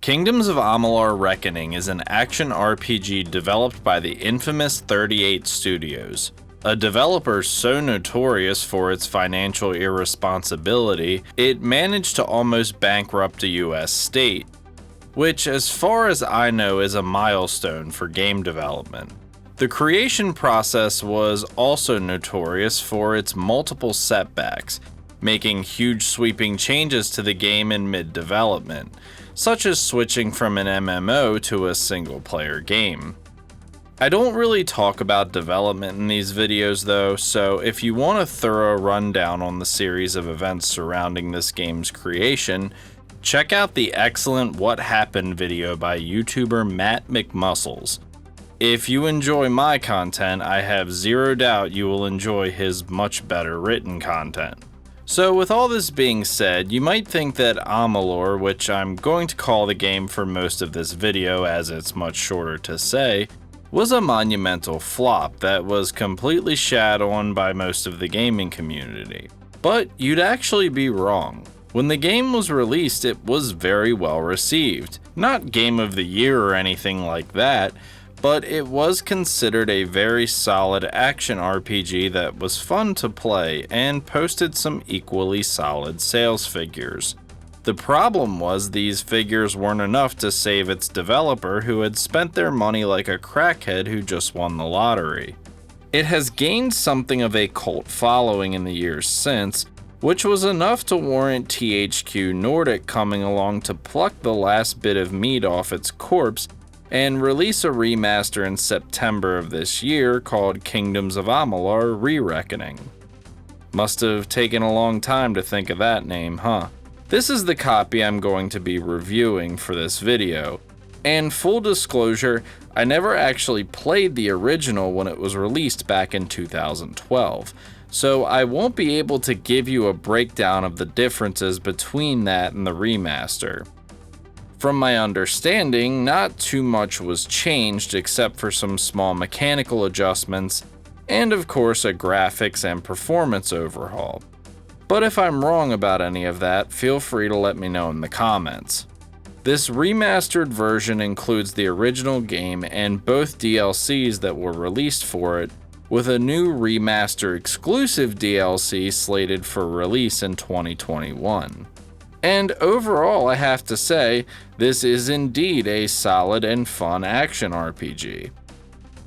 Kingdoms of Amalur Reckoning is an action RPG developed by the infamous 38 Studios, a developer so notorious for its financial irresponsibility, it managed to almost bankrupt a US state, which as far as I know is a milestone for game development. The creation process was also notorious for its multiple setbacks, making huge sweeping changes to the game in mid-development, such as switching from an MMO to a single-player game. I don't really talk about development in these videos though, so if you want a thorough rundown on the series of events surrounding this game's creation, check out the excellent What Happened video by YouTuber Matt McMuscles. If you enjoy my content, I have zero doubt you will enjoy his much better written content. So with all this being said, you might think that Amalur, which I'm going to call the game for most of this video as it's much shorter to say, was a monumental flop that was completely shat on by most of the gaming community. But you'd actually be wrong. When the game was released, it was very well received. Not Game of the Year or anything like that, but it was considered a very solid action RPG that was fun to play and posted some equally solid sales figures. The problem was these figures weren't enough to save its developer, who had spent their money like a crackhead who just won the lottery. It has gained something of a cult following in the years since, which was enough to warrant THQ Nordic coming along to pluck the last bit of meat off its corpse and release a remaster in September of this year called Kingdoms of Amalur Re-Reckoning. Must have taken a long time to think of that name, huh? This is the copy I'm going to be reviewing for this video, and full disclosure, I never actually played the original when it was released back in 2012, so I won't be able to give you a breakdown of the differences between that and the remaster. From my understanding, not too much was changed except for some small mechanical adjustments, and of course a graphics and performance overhaul. But if I'm wrong about any of that, feel free to let me know in the comments. This remastered version includes the original game and both DLCs that were released for it, with a new remaster exclusive DLC slated for release in 2021. And overall, I have to say, this is indeed a solid and fun action RPG.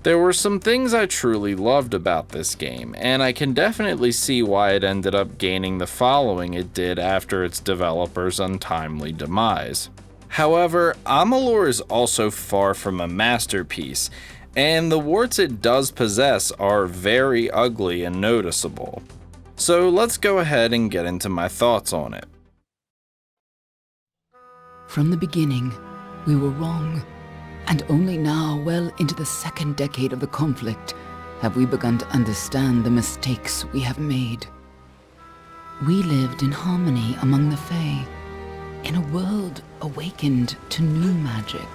There were some things I truly loved about this game, and I can definitely see why it ended up gaining the following it did after its developer's untimely demise. However, Amalur is also far from a masterpiece, and the warts it does possess are very ugly and noticeable. So let's go ahead and get into my thoughts on it. From the beginning, we were wrong, and only now, well into the second decade of the conflict, have we begun to understand the mistakes we have made. We lived in harmony among the Fae, in a world awakened to new magic.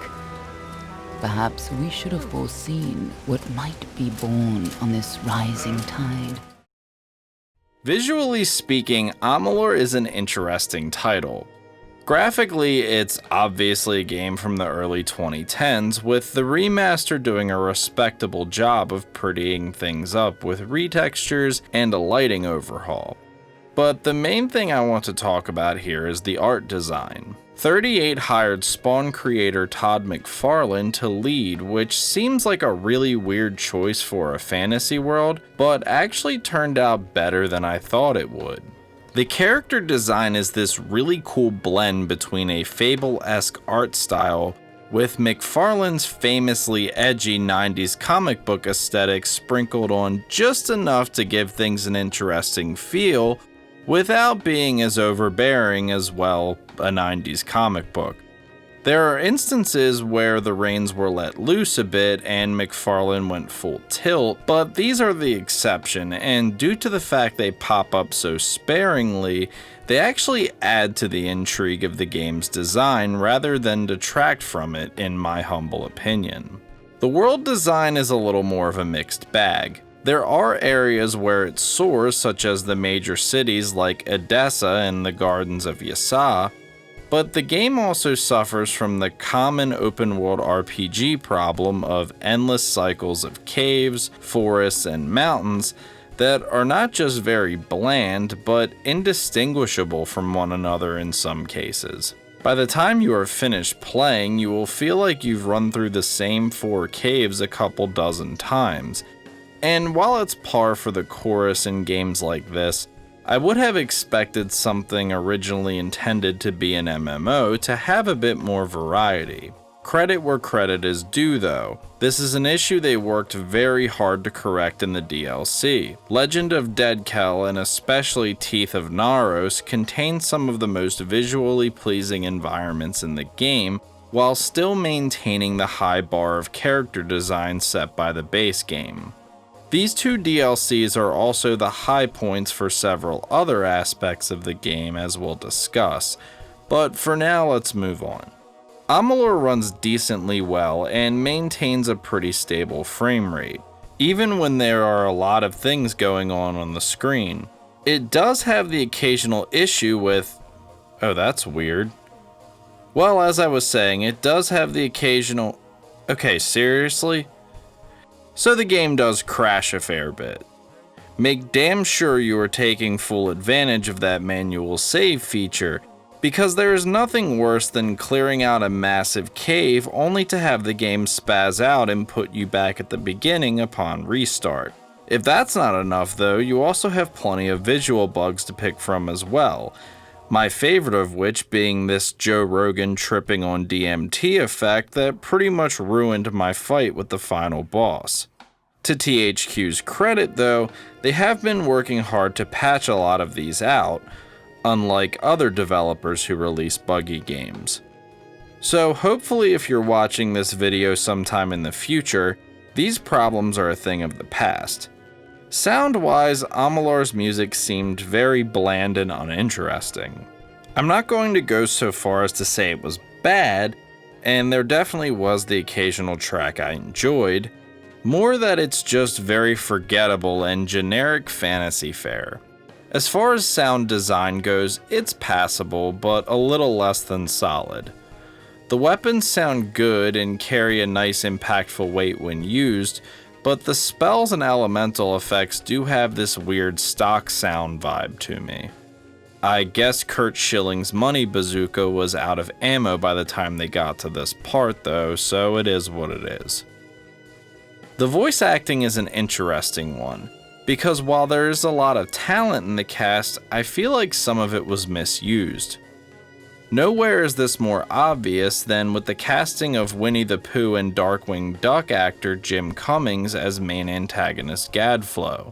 Perhaps we should have foreseen what might be born on this rising tide. Visually speaking, Amalur is an interesting title. Graphically, it's obviously a game from the early 2010s, with the remaster doing a respectable job of prettying things up with retextures and a lighting overhaul. But the main thing I want to talk about here is the art design. 38 hired Spawn creator Todd McFarlane to lead, which seems like a really weird choice for a fantasy world, but actually turned out better than I thought it would. The character design is this really cool blend between a Fable-esque art style with McFarlane's famously edgy 90s comic book aesthetic sprinkled on just enough to give things an interesting feel without being as overbearing as, well, a 90s comic book. There are instances where the reins were let loose a bit and McFarlane went full tilt, but these are the exception, and due to the fact they pop up so sparingly, they actually add to the intrigue of the game's design rather than detract from it, in my humble opinion. The world design is a little more of a mixed bag. There are areas where it soars, such as the major cities like Edessa and the Gardens of Yasa, But the game also suffers from the common open-world RPG problem of endless cycles of caves, forests, and mountains that are not just very bland, but indistinguishable from one another in some cases. By the time you are finished playing, you will feel like you've run through the same 4 caves a couple dozen times. And while it's par for the course in games like this, I would have expected something originally intended to be an MMO to have a bit more variety. Credit where credit is due though. This is an issue they worked very hard to correct in the DLC. Legend of Deadkel and especially Teeth of Naros contain some of the most visually pleasing environments in the game, while still maintaining the high bar of character design set by the base game. These 2 DLCs are also the high points for several other aspects of the game as we'll discuss, but for now let's move on. Amalur runs decently well and maintains a pretty stable frame rate, even when there are a lot of things going on the screen. It does have the occasional issue with... oh, that's weird. Well, as I was saying, it does have the occasional... okay, seriously? So the game does crash a fair bit. Make damn sure you are taking full advantage of that manual save feature, because there is nothing worse than clearing out a massive cave only to have the game spaz out and put you back at the beginning upon restart. If that's not enough though, you also have plenty of visual bugs to pick from as well. My favorite of which being this Joe Rogan tripping on DMT effect that pretty much ruined my fight with the final boss. To THQ's credit though, they have been working hard to patch a lot of these out, unlike other developers who release buggy games. So hopefully if you're watching this video sometime in the future, these problems are a thing of the past. Sound-wise, Amalur's music seemed very bland and uninteresting. I'm not going to go so far as to say it was bad, and there definitely was the occasional track I enjoyed, more that it's just very forgettable and generic fantasy fare. As far as sound design goes, it's passable, but a little less than solid. The weapons sound good and carry a nice impactful weight when used, but the spells and elemental effects do have this weird stock sound vibe to me. I guess Kurt Schilling's money bazooka was out of ammo by the time they got to this part though, so it is what it is. The voice acting is an interesting one, because while there is a lot of talent in the cast, I feel like some of it was misused. Nowhere is this more obvious than with the casting of Winnie the Pooh and Darkwing Duck actor Jim Cummings as main antagonist Gadflow.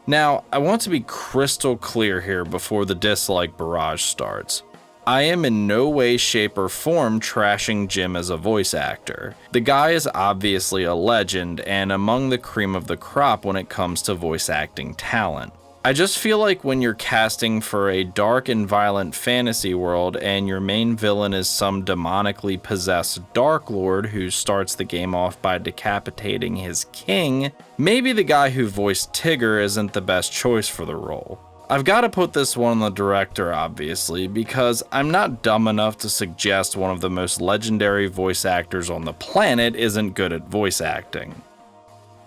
Now, I want to be crystal clear here before the dislike barrage starts. I am in no way, shape, or form trashing Jim as a voice actor. The guy is obviously a legend and among the cream of the crop when it comes to voice acting talent. I just feel like when you're casting for a dark and violent fantasy world and your main villain is some demonically possessed Dark Lord who starts the game off by decapitating his king, maybe the guy who voiced Tigger isn't the best choice for the role. I've got to put this one on the director obviously, because I'm not dumb enough to suggest one of the most legendary voice actors on the planet isn't good at voice acting.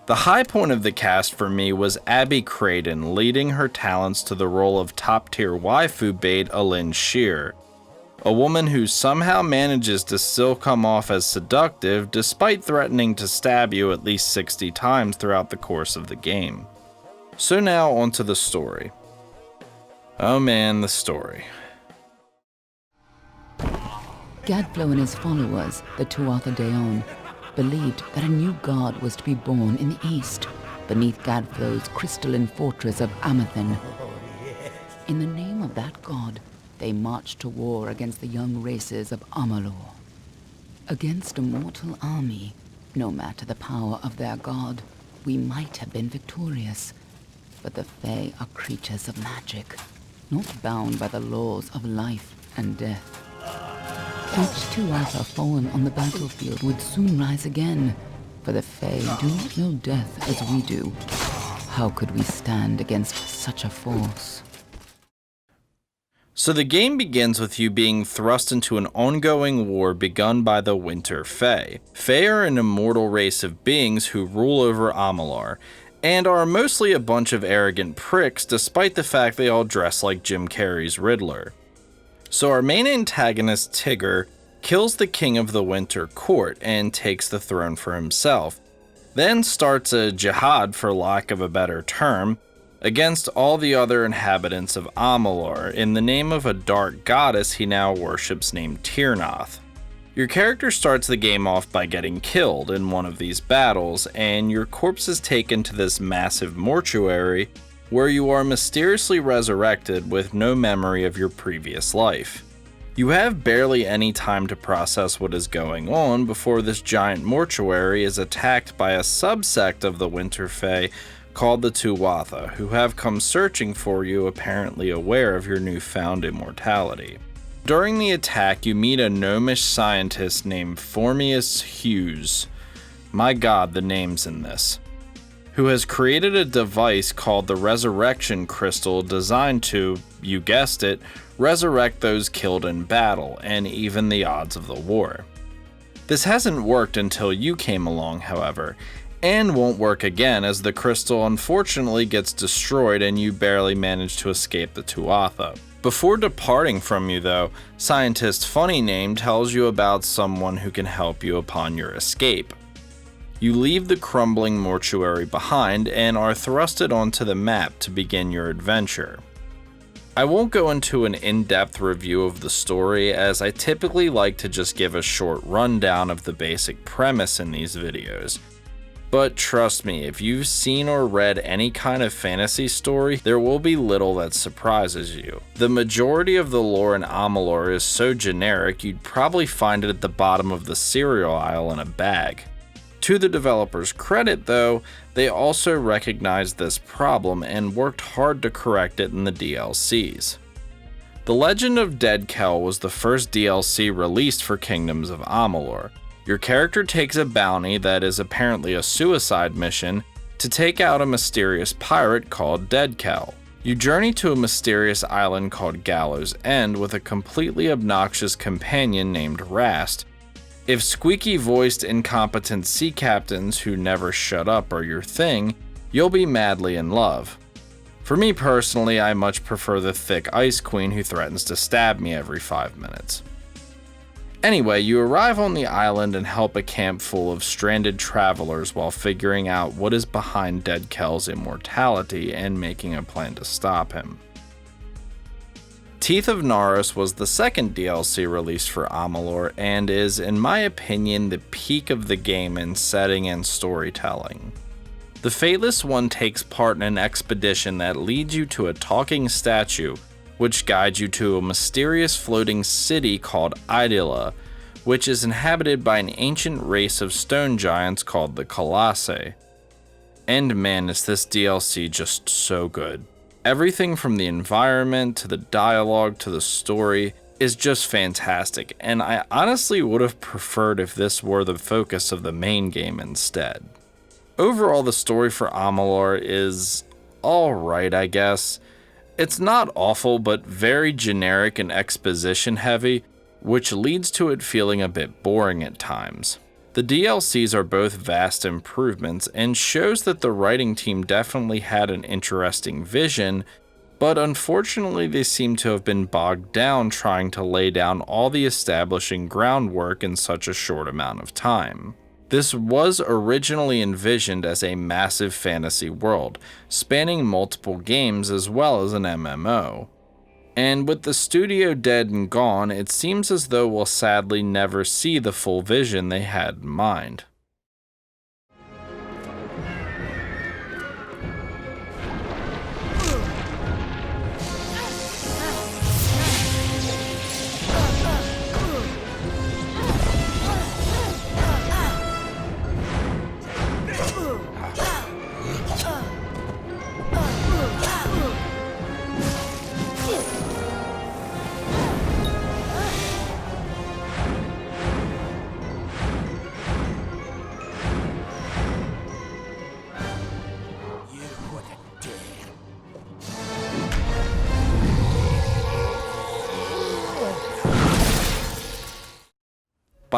The high point of the cast for me was Abby Craden leading her talents to the role of top-tier waifu bait Alin Shear, a woman who somehow manages to still come off as seductive despite threatening to stab you at least 60 times throughout the course of the game. So now onto the story. Oh man, the story. Gadflow and his followers, the Tuatha Deon, believed that a new god was to be born in the east, beneath Gadflow's crystalline fortress of Amathen. In the name of that god, they marched to war against the young races of Amalur. Against a mortal army, no matter the power of their god, we might have been victorious. But the Fae are creatures of magic, not bound by the laws of life and death. Each Tuatha fallen on the battlefield would soon rise again, for the Fae do not know death as we do. How could we stand against such a force? So the game begins with you being thrust into an ongoing war begun by the Winter Fae. Fae are an immortal race of beings who rule over Amalur, and are mostly a bunch of arrogant pricks despite the fact they all dress like Jim Carrey's Riddler. So our main antagonist, Tigger, kills the king of the Winter Court and takes the throne for himself, then starts a jihad, for lack of a better term, against all the other inhabitants of Amalur in the name of a dark goddess he now worships named Tyrnoth. Your character starts the game off by getting killed in one of these battles, and your corpse is taken to this massive mortuary where you are mysteriously resurrected with no memory of your previous life. You have barely any time to process what is going on before this giant mortuary is attacked by a subsect of the Winter Fae called the Tuatha, who have come searching for you, apparently aware of your newfound immortality. During the attack, you meet a gnomish scientist named Formius Hughes. My god, the names in this. Who has created a device called the Resurrection Crystal designed to, you guessed it, resurrect those killed in battle, and even the odds of the war. This hasn't worked until you came along, however, and won't work again as the crystal unfortunately gets destroyed and you barely manage to escape the Tuatha. Before departing from you though, Scientist Funny Name tells you about someone who can help you upon your escape. You leave the crumbling mortuary behind and are thrusted onto the map to begin your adventure. I won't go into an in-depth review of the story as I typically like to just give a short rundown of the basic premise in these videos. But trust me, if you've seen or read any kind of fantasy story, there will be little that surprises you. The majority of the lore in Amalur is so generic you'd probably find it at the bottom of the cereal aisle in a bag. To the developers' credit though, they also recognized this problem and worked hard to correct it in the DLCs. The Legend of Dead Kel was the first DLC released for Kingdoms of Amalur. Your character takes a bounty that is apparently a suicide mission to take out a mysterious pirate called Dead Kel. You journey to a mysterious island called Gallows End with a completely obnoxious companion named Rast. If squeaky-voiced incompetent sea captains who never shut up are your thing, you'll be madly in love. For me personally, I much prefer the thick ice queen who threatens to stab me every 5 minutes. Anyway, you arrive on the island and help a camp full of stranded travelers while figuring out what is behind Dead Kel's immortality and making a plan to stop him. Teeth of Naros was the second DLC released for Amalur and is, in my opinion, the peak of the game in setting and storytelling. The Fateless One takes part in an expedition that leads you to a talking statue which guides you to a mysterious floating city called Idylla, which is inhabited by an ancient race of stone giants called the Colossi. And man, is this DLC just so good. Everything from the environment to the dialogue to the story is just fantastic, and I honestly would have preferred if this were the focus of the main game instead. Overall, the story for Amalur is alright, I guess. It's not awful, but very generic and exposition heavy, which leads to it feeling a bit boring at times. The DLCs are both vast improvements and shows that the writing team definitely had an interesting vision, but unfortunately they seem to have been bogged down trying to lay down all the establishing groundwork in such a short amount of time. This was originally envisioned as a massive fantasy world, spanning multiple games as well as an MMO. And with the studio dead and gone, it seems as though we'll sadly never see the full vision they had in mind.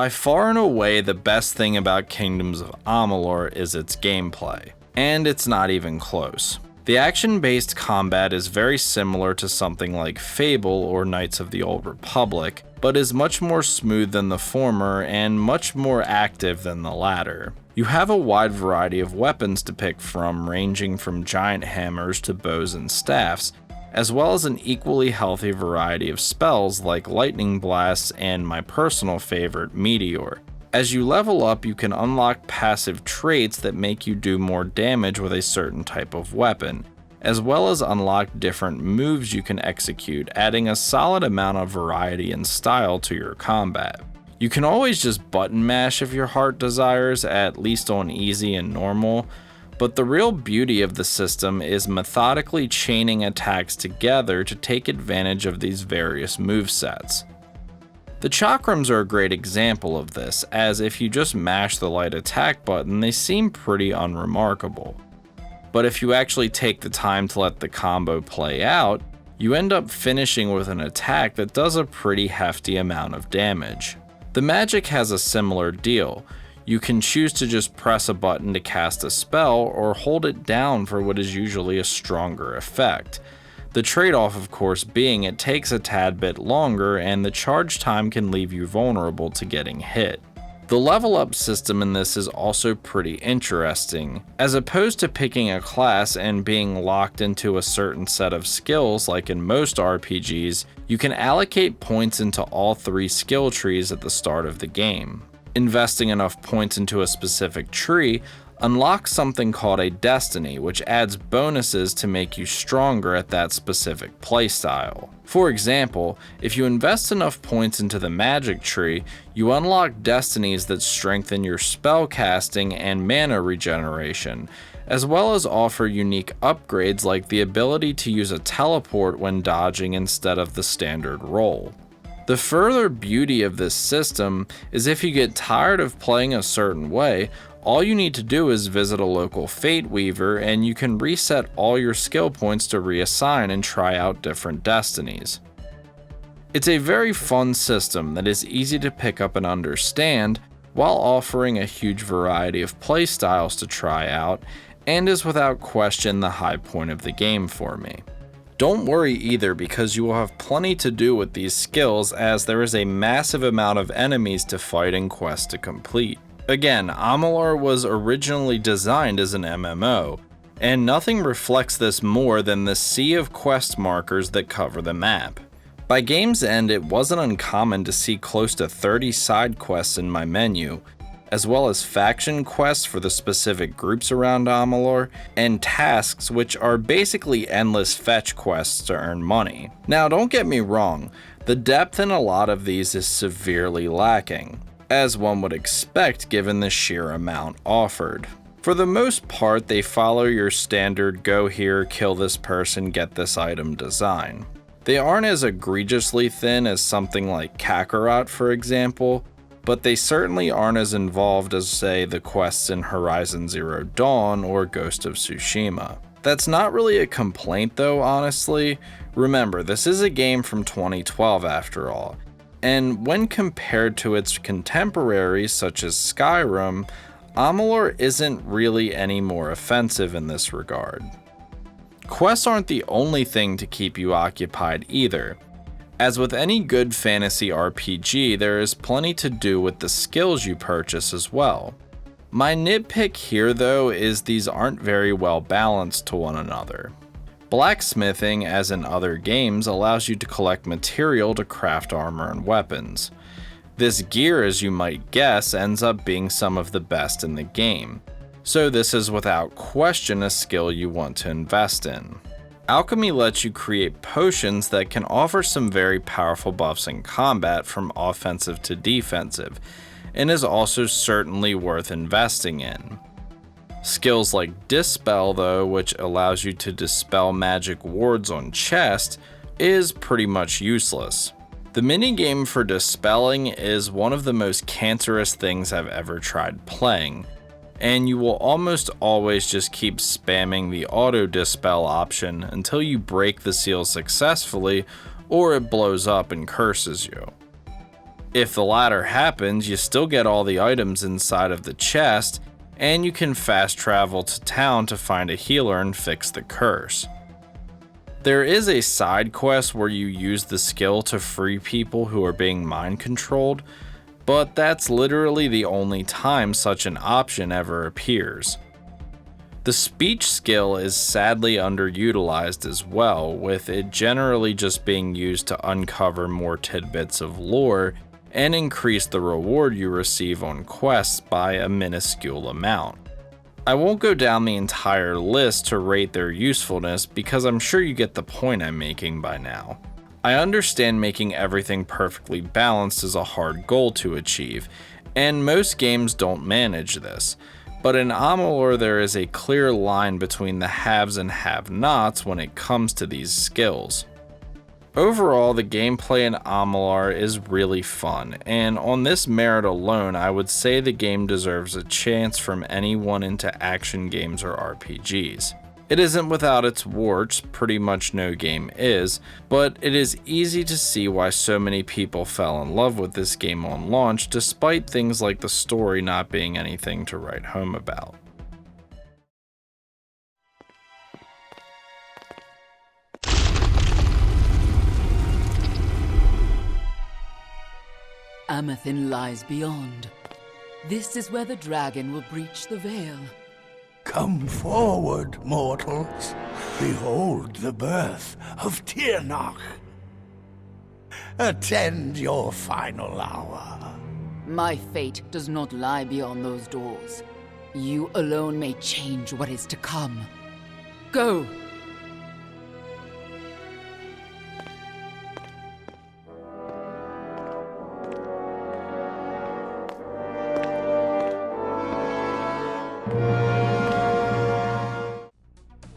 By far and away, the best thing about Kingdoms of Amalur is its gameplay, and it's not even close. The action-based combat is very similar to something like Fable or Knights of the Old Republic, but is much more smooth than the former and much more active than the latter. You have a wide variety of weapons to pick from, ranging from giant hammers to bows and staffs, as well as an equally healthy variety of spells like lightning blasts and my personal favorite, Meteor. As you level up, you can unlock passive traits that make you do more damage with a certain type of weapon, as well as unlock different moves you can execute, adding a solid amount of variety and style to your combat. You can always just button mash if your heart desires, at least on easy and normal, but the real beauty of the system is methodically chaining attacks together to take advantage of these various movesets. The chakrams are a great example of this, as if you just mash the light attack button, they seem pretty unremarkable. But if you actually take the time to let the combo play out, you end up finishing with an attack that does a pretty hefty amount of damage. The magic has a similar deal. You can choose to just press a button to cast a spell or hold it down for what is usually a stronger effect. The trade-off, of course, being it takes a tad bit longer and the charge time can leave you vulnerable to getting hit. The level up system in this is also pretty interesting. As opposed to picking a class and being locked into a certain set of skills like in most RPGs, you can allocate points into all 3 skill trees at the start of the game. Investing enough points into a specific tree unlocks something called a destiny, which adds bonuses to make you stronger at that specific playstyle. For example, if you invest enough points into the magic tree, you unlock destinies that strengthen your spell casting and mana regeneration, as well as offer unique upgrades like the ability to use a teleport when dodging instead of the standard roll. The further beauty of this system is if you get tired of playing a certain way, all you need to do is visit a local Fate Weaver and you can reset all your skill points to reassign and try out different destinies. It's a very fun system that is easy to pick up and understand while offering a huge variety of playstyles to try out, and is without question the high point of the game for me. Don't worry either, because you will have plenty to do with these skills, as there is a massive amount of enemies to fight and quests to complete. Again, Amalur was originally designed as an MMO, and nothing reflects this more than the sea of quest markers that cover the map. By game's end, it wasn't uncommon to see close to 30 side quests in my menu, as well as faction quests for the specific groups around Amalur, and tasks which are basically endless fetch quests to earn money. Now don't get me wrong, the depth in a lot of these is severely lacking, as one would expect given the sheer amount offered. For the most part, they follow your standard go here, kill this person, get this item design. They aren't as egregiously thin as something like Kakarot, for example, but they certainly aren't as involved as, say, the quests in Horizon Zero Dawn or Ghost of Tsushima. That's not really a complaint though, honestly. Remember, this is a game from 2012 after all, and when compared to its contemporaries such as Skyrim, Amalur isn't really any more offensive in this regard. Quests aren't the only thing to keep you occupied either. As with any good fantasy RPG, there is plenty to do with the skills you purchase as well. My nitpick here though is these aren't very well balanced to one another. Blacksmithing, as in other games, allows you to collect material to craft armor and weapons. This gear, as you might guess, ends up being some of the best in the game, so this is without question a skill you want to invest in. Alchemy lets you create potions that can offer some very powerful buffs in combat from offensive to defensive, and is also certainly worth investing in. Skills like Dispel though, which allows you to dispel magic wards on chests, is pretty much useless. The minigame for dispelling is one of the most cancerous things I've ever tried playing, and you will almost always just keep spamming the auto dispel option until you break the seal successfully or it blows up and curses you. If the latter happens, you still get all the items inside of the chest, and you can fast travel to town to find a healer and fix the curse. There is a side quest where you use the skill to free people who are being mind controlled, but that's literally the only time such an option ever appears. The speech skill is sadly underutilized as well, with it generally just being used to uncover more tidbits of lore and increase the reward you receive on quests by a minuscule amount. I won't go down the entire list to rate their usefulness because I'm sure you get the point I'm making by now. I understand making everything perfectly balanced is a hard goal to achieve, and most games don't manage this, but in Amalur there is a clear line between the haves and have-nots when it comes to these skills. Overall, the gameplay in Amalur is really fun, and on this merit alone, I would say the game deserves a chance from anyone into action games or RPGs. It isn't without its warts, pretty much no game is, but it is easy to see why so many people fell in love with this game on launch, despite things like the story not being anything to write home about. Amathin lies beyond. This is where the dragon will breach the veil. Come forward, mortals. Behold the birth of Tirnach. Attend your final hour. My fate does not lie beyond those doors. You alone may change what is to come. Go!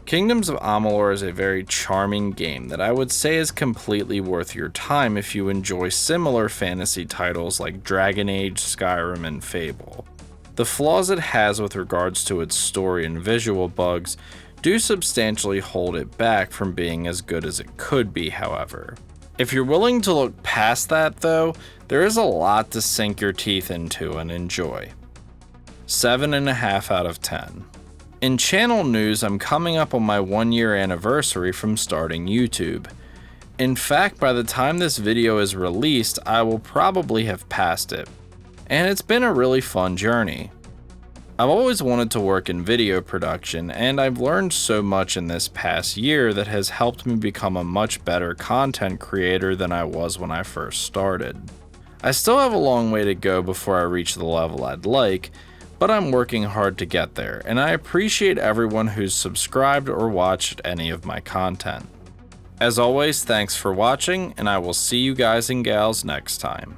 Kingdoms of Amalur is a very charming game that I would say is completely worth your time if you enjoy similar fantasy titles like Dragon Age, Skyrim, and Fable. The flaws it has with regards to its story and visual bugs do substantially hold it back from being as good as it could be, however. If you're willing to look past that though, there is a lot to sink your teeth into and enjoy. 7.5 out of 10. In channel news, I'm coming up on my 1-year anniversary from starting YouTube. In fact, by the time this video is released, I will probably have passed it. And it's been a really fun journey. I've always wanted to work in video production, and I've learned so much in this past year that has helped me become a much better content creator than I was when I first started. I still have a long way to go before I reach the level I'd like, but I'm working hard to get there, and I appreciate everyone who's subscribed or watched any of my content. As always, thanks for watching, and I will see you guys and gals next time.